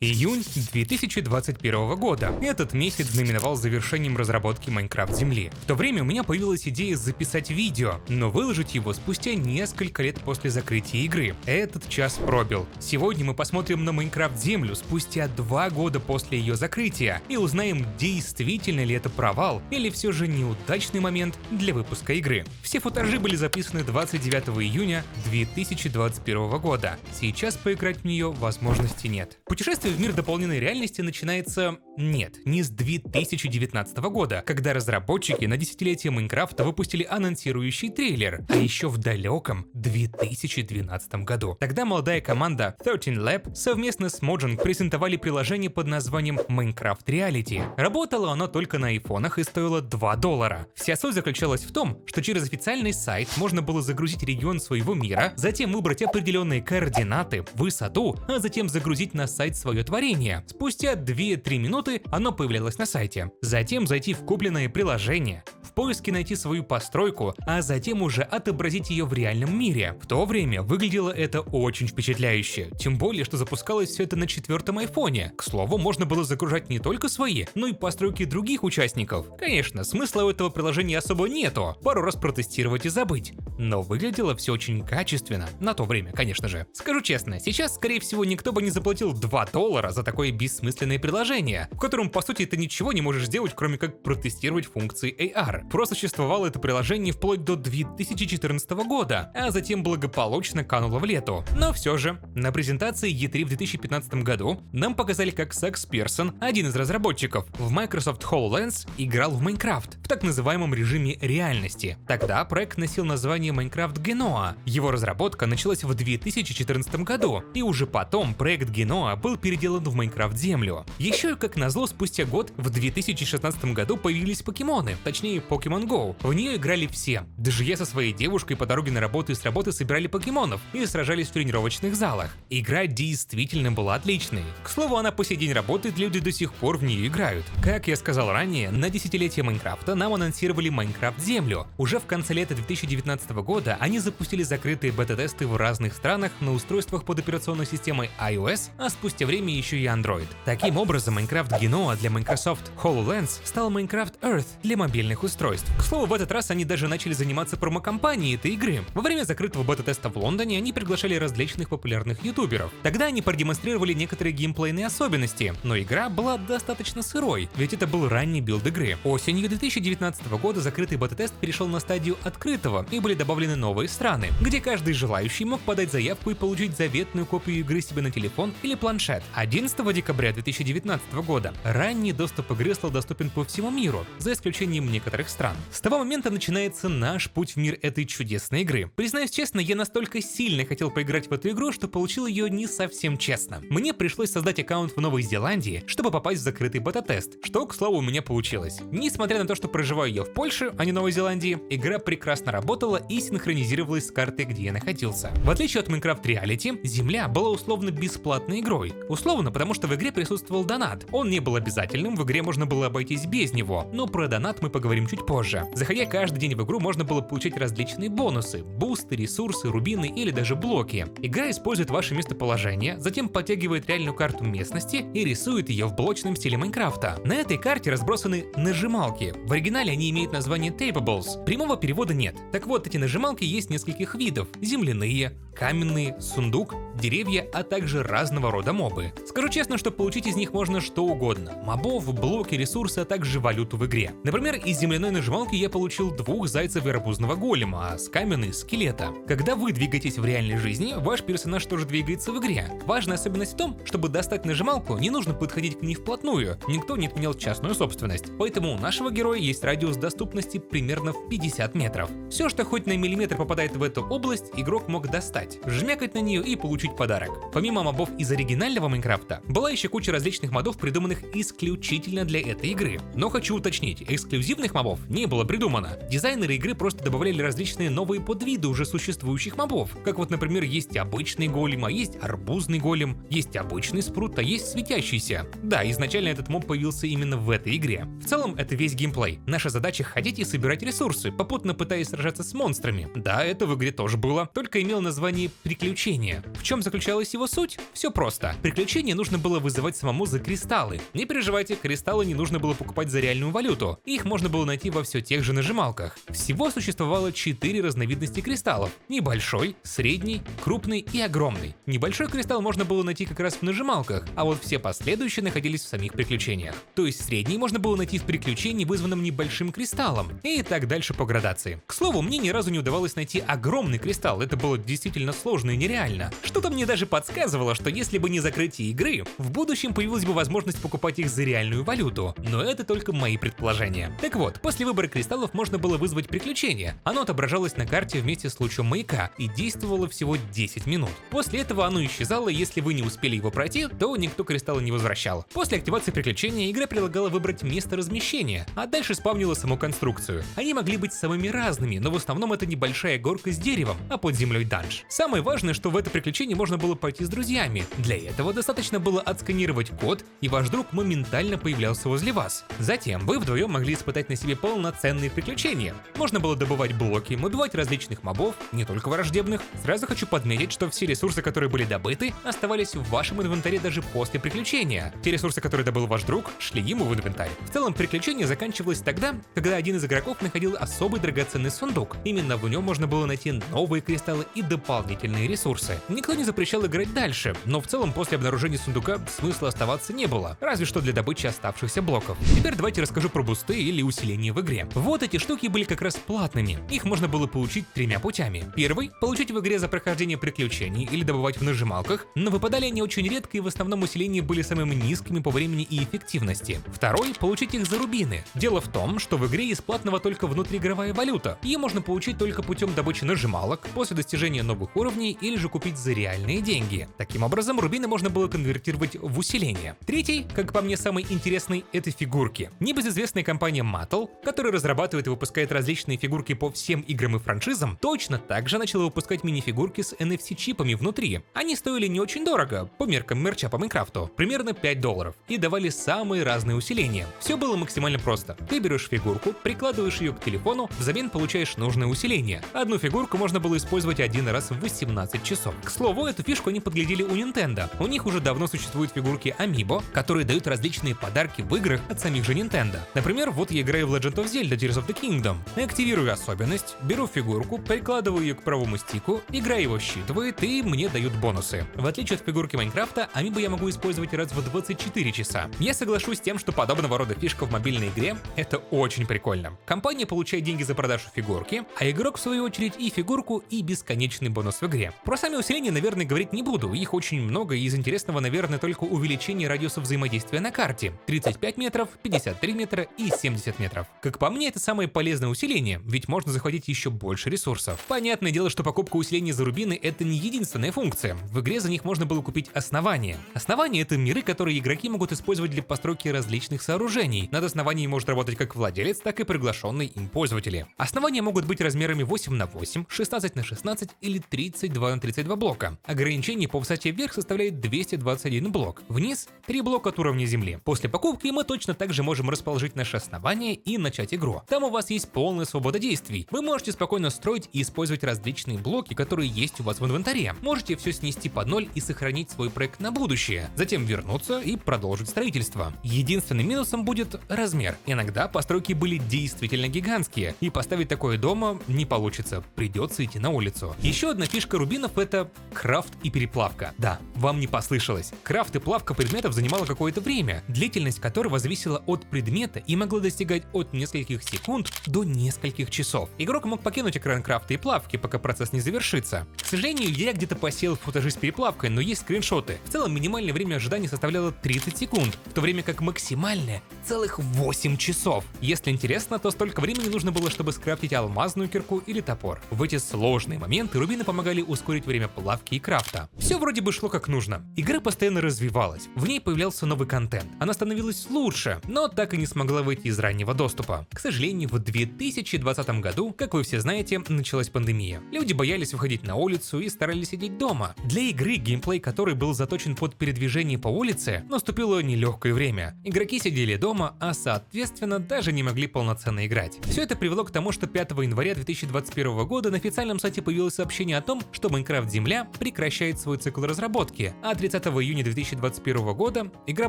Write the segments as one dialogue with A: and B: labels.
A: Июнь 2021 года. Этот месяц знаменовал завершением разработки Minecraft Земли. В то время у меня появилась идея записать видео, но выложить его спустя несколько лет после закрытия игры. Этот час пробил. Сегодня мы посмотрим на Minecraft Землю спустя 2 года после ее закрытия и узнаем, действительно ли это провал или все же неудачный момент для выпуска игры. Все футажи были записаны 29 июня 2021 года. Сейчас поиграть в нее возможности нет. Путешествие в мир дополненной реальности начинается... не с 2019 года, когда разработчики на десятилетие Майнкрафта выпустили анонсирующий трейлер, а еще в далеком 2012 году. Тогда молодая команда 13 Lab совместно с Mojang презентовали приложение под названием Minecraft Reality. Работало оно только на айфонах и стоило $2. Вся суть заключалась в том, что через официальный сайт можно было загрузить регион своего мира, затем выбрать определенные координаты, высоту, а затем загрузить на сайт свое творение. Спустя 2-3 минуты оно появлялось на сайте. Затем зайти в купленное приложение, в поиске найти свою постройку, а затем уже отобразить ее в реальном мире. В то время выглядело это очень впечатляюще, тем более, что запускалось все это на 4-м айфоне. К слову, можно было загружать не только свои, но и постройки других участников. Конечно, смысла у этого приложения особо нету, пару раз протестировать и забыть. Но выглядело все очень качественно, на то время, конечно же. Скажу честно, сейчас, скорее всего, никто бы не заплатил $2 за такое бессмысленное приложение, в котором, по сути, ты ничего не можешь сделать, кроме как протестировать функции AR. Просуществовало это приложение вплоть до 2014 года, а затем благополучно кануло в лету. Но все же, на презентации E3 в 2015 году нам показали, как Сакс Персон, один из разработчиков в Microsoft HoloLens, играл в Minecraft в так называемом режиме реальности. Тогда проект носил название Minecraft Genoa. Его разработка началась в 2014 году, и уже потом проект Genoa был переделан в Minecraft Землю. Еще и как назло, спустя год, в 2016 году появились покемоны, точнее Pokemon Go. В нее играли все. Даже я со своей девушкой по дороге на работу и с работы собирали покемонов и сражались в тренировочных залах. Игра действительно была отличной. К слову, она по сей день работает, люди до сих пор в нее играют. Как я сказал ранее, на десятилетие Майнкрафта нам анонсировали Minecraft Землю. Уже в конце лета 2019 года они запустили закрытые бета-тесты в разных странах на устройствах под операционной системой iOS, а спустя время еще и Android. Таким образом, Minecraft Genoa для Microsoft HoloLens стал Minecraft Earth для мобильных устройств. К слову, в этот раз они даже начали заниматься промо-компанией этой игры. Во время закрытого бета-теста в Лондоне они приглашали различных популярных ютуберов. Тогда они продемонстрировали некоторые геймплейные особенности, но игра была достаточно сырой, ведь это был ранний билд игры. Осенью 2019 года закрытый бета-тест перешел на стадию открытого, и были добавлены новые страны, где каждый желающий мог подать заявку и получить заветную копию игры себе на телефон или планшет. 11 декабря 2019 года ранний доступ игры стал доступен по всему миру, за исключением некоторых стран. С того момента начинается наш путь в мир этой чудесной игры. Признаюсь честно, я настолько сильно хотел поиграть в эту игру, что получил ее не совсем честно. Мне пришлось создать аккаунт в Новой Зеландии, чтобы попасть в закрытый бета-тест, что, к слову, у меня получилось. Несмотря на то, что проживаю я в Польше, а не Новой Зеландии, игра прекрасно работала и синхронизировалась с картой, где я находился. В отличие от Minecraft Reality, Земля была условно бесплатной игрой. Условно, потому что в игре присутствовал донат. Он не был обязательным, в игре можно было обойтись без него, но про донат мы поговорим чуть позже. Заходя каждый день в игру, можно было получить различные бонусы, бусты, ресурсы, рубины или даже блоки. Игра использует ваше местоположение, затем подтягивает реальную карту местности и рисует ее в блочном стиле Майнкрафта. На этой карте разбросаны нажималки. В оригинале они имеют название Tapables. Прямого перевода нет. Так вот, эти нажималки есть нескольких видов: земляные, каменные, сундук, деревья, а также разного рода мобы. Скажу честно, что получить из них можно что угодно: мобов, блоки, ресурсы, а также валюту в игре. Например, из земляной нажималки я получил 2 зайцев и арбузного голема, а с каменной — скелета. Когда вы двигаетесь в реальной жизни, ваш персонаж тоже двигается в игре. Важная особенность в том, чтобы достать нажималку, не нужно подходить к ней вплотную, никто не отменял частную собственность, поэтому у нашего героя есть радиус доступности примерно в 50 метров. Все, что хоть на миллиметр попадает в эту область, игрок мог достать, жмякать на нее и получить подарок. Помимо мобов из оригинального Майнкрафта, была еще куча различных модов, придуманных исключительно для этой игры. Но хочу уточнить, эксклюзивных мобов не было придумано. Дизайнеры игры просто добавляли различные новые подвиды уже существующих мобов. Как вот, например, есть обычный голем, а есть арбузный голем, есть обычный спрут, а есть светящийся. Да, изначально этот моб появился именно в этой игре. В целом, это весь геймплей. Наша задача — ходить и собирать ресурсы, попутно пытаясь сражаться с монстрами. Да, это в игре тоже было, только имел название приключения. В чем заключалась его суть? Все просто. Приключения приключения нужно было вызывать самому за кристаллы. Не переживайте, кристаллы не нужно было покупать за реальную валюту. Их можно было найти во все тех же нажималках. Всего существовало 4 разновидности кристаллов. Небольшой, средний, крупный и огромный. Небольшой кристалл можно было найти как раз в нажималках, а вот все последующие находились в самих приключениях. То есть средний можно было найти в приключении, вызванном небольшим кристаллом, и так дальше по градации. К слову, мне ни разу не удавалось найти огромный кристалл, это было действительно сложно и нереально. Что-то мне даже подсказывало, что если бы не закрытие игры, в будущем появилась бы возможность покупать их за реальную валюту, но это только мои предположения. Так вот, после выбора кристаллов можно было вызвать приключение. Оно отображалось на карте вместе с лучом маяка и действовало всего 10 минут. После этого оно исчезало, если вы не успели его пройти, то никто кристаллы не возвращал. После активации приключения игра предлагала выбрать место размещения, а дальше спавнила саму конструкцию. Они могли быть самыми разными, но в основном это небольшая горка с деревом, а под землей данж. Самое важное, что в это приключение можно было пойти с друзьями. Для этого достаточно было отсканировать код, и ваш друг моментально появлялся возле вас. Затем вы вдвоем могли испытать на себе полноценные приключения. Можно было добывать блоки, убивать различных мобов, не только враждебных. Сразу хочу подметить, что все ресурсы, которые были добыты, оставались в вашем инвентаре даже после приключения. Те ресурсы, которые добыл ваш друг, шли ему в инвентарь. В целом, приключение заканчивалось тогда, когда один из игроков находил особый драгоценный сундук. Именно в нем можно было найти новые кристаллы и дополнительные ресурсы. Никто не запрещал играть дальше, но в целом после обнаружения сундука смысла оставаться не было, разве что для добычи оставшихся блоков. Теперь давайте расскажу про бусты или усиления в игре. Вот эти штуки были как раз платными. Их можно было получить 3 путями. Первый — получить в игре за прохождение приключений или добывать в нажималках, но выпадали они очень редко и в основном усиления были самыми низкими по времени и эффективности. Второй — получить их за рубины. Дело в том, что в игре из платного только внутриигровая валюта. Ее можно получить только путем добычи нажималок, после достижения новых уровней или же купить за реальные деньги. Таким образом, рубины можно было конвертировать в усиление. Третий, как по мне самый интересный, это фигурки. Небезызвестная компания Mattel, которая разрабатывает и выпускает различные фигурки по всем играм и франшизам, точно так же начала выпускать мини-фигурки с NFC-чипами внутри. Они стоили не очень дорого, по меркам мерча по Майнкрафту, примерно $5, и давали самые разные усиления. Все было максимально просто. Ты берешь фигурку, прикладываешь ее к телефону, взамен получаешь нужное усиление. Одну фигурку можно было использовать один раз в 18 часов. К слову, эту фишку они подглядели у Nintendo. У них уже давно существуют фигурки Amiibo, которые дают различные подарки в играх от самих же Nintendo. Например, вот я играю в Legend of Zelda Tears of the Kingdom. Активирую особенность, беру фигурку, прикладываю ее к правому стику, игра его считывает и мне дают бонусы. В отличие от фигурки Майнкрафта, Amiibo я могу использовать раз в 24 часа. Я соглашусь с тем, что подобного рода фишка в мобильной игре — это очень прикольно. Компания получает деньги за продажу фигурки, а игрок в свою очередь и фигурку, и бесконечный бонус в игре. Про сами усиления, наверное, говорить не буду, их очень много, и из интересного, наверное, только увеличение радиуса взаимодействия на карте. 35 метров, 53 метра и 70 метров. Как по мне, это самое полезное усиление, ведь можно захватить еще больше ресурсов. Понятное дело, что покупка усилений за рубины — это не единственная функция. В игре за них можно было купить основания. Основания — это миры, которые игроки могут использовать для постройки различных сооружений. Над основаниями может работать как владелец, так и приглашенные им пользователи. Основания могут быть размерами 8 на 8, 16 на 16 или 32 на 32 блока. Ограничение по высоте вверх составляет 221 блок. Вниз — 3 блока от уровня земли. После покупки мы точно также можем расположить наше основание и начать игру. Там у вас есть полная свобода действий. Вы можете спокойно строить и использовать различные блоки, которые есть у вас в инвентаре. Можете все снести под ноль и сохранить свой проект на будущее. Затем вернуться и продолжить строительство. Единственным минусом будет размер. Иногда постройки были действительно гигантские, и поставить такое дома не получится. Придется идти на улицу. Еще одна фишка рубинов — это крафт и переплавка. Да, вам не послышалось. Крафт и плавка предметов занимала какое-то время, длительность которого зависела от предмета и могла достигать от нескольких секунд до нескольких часов. Игрок мог покинуть экран крафта и плавки, пока процесс не завершится. К сожалению, я где-то посеял футажи с переплавкой, но есть скриншоты. В целом, минимальное время ожидания составляло 30 секунд, в то время как максимальное — целых 8 часов. Если интересно, то столько времени нужно было, чтобы скрафтить алмазную кирку или топор. В эти сложные моменты рубины помогали ускорить время плавки и крафта. Все вроде бы шло как нужно. Игра постоянно развивалась, в ней появлялся новый контент. Она становилась лучше, но так и не смогла выйти из раннего доступа. К сожалению, в 2020 году, как вы все знаете, началась пандемия. Люди боялись выходить на улицу и старались сидеть дома. Для игры, геймплей которой был заточен под передвижение по улице, наступило нелегкое время. Игроки сидели дома, а соответственно даже не могли полноценно играть. Все это привело к тому, что 5 января 2021 года на официальном сайте появилось сообщение о том, что Minecraft Земля прекращает свой цикл разработки, а 30 20 июня 2021 года игра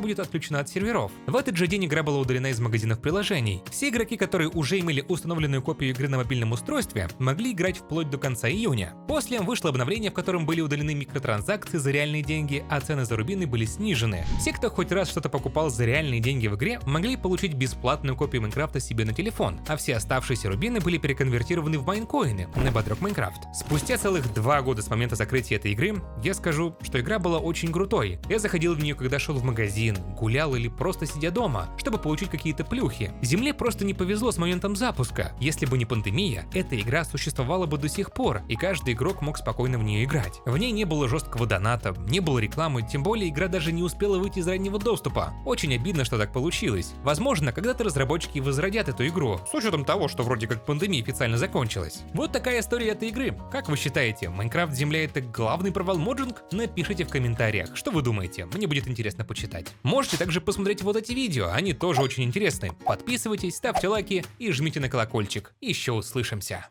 A: будет отключена от серверов. В этот же день игра была удалена из магазинов приложений. Все игроки, которые уже имели установленную копию игры на мобильном устройстве, могли играть вплоть до конца июня. После вышло обновление, в котором были удалены микротранзакции за реальные деньги, а цены за рубины были снижены. Все, кто хоть раз что-то покупал за реальные деньги в игре, могли получить бесплатную копию Майнкрафта себе на телефон, а все оставшиеся рубины были переконвертированы в майнкоины на Bedrock Minecraft. Спустя целых 2 года с момента закрытия этой игры, я скажу, что игра была очень крутой. Я заходил в нее, когда шел в магазин, гулял или просто сидя дома, чтобы получить какие-то плюхи. Земле просто не повезло с моментом запуска. Если бы не пандемия, эта игра существовала бы до сих пор, и каждый игрок мог спокойно в нее играть. В ней не было жесткого доната, не было рекламы, тем более игра даже не успела выйти из раннего доступа. Очень обидно, что так получилось. Возможно, когда-то разработчики возродят эту игру, с учетом того, что вроде как пандемия официально закончилась. Вот такая история этой игры. Как вы считаете, Майнкрафт Земля — это главный провал моджинг? Напишите в комментариях, что вы думаете, мне будет интересно почитать. Можете также посмотреть вот эти видео, они тоже очень интересны. Подписывайтесь, ставьте лайки и жмите на колокольчик. Еще услышимся.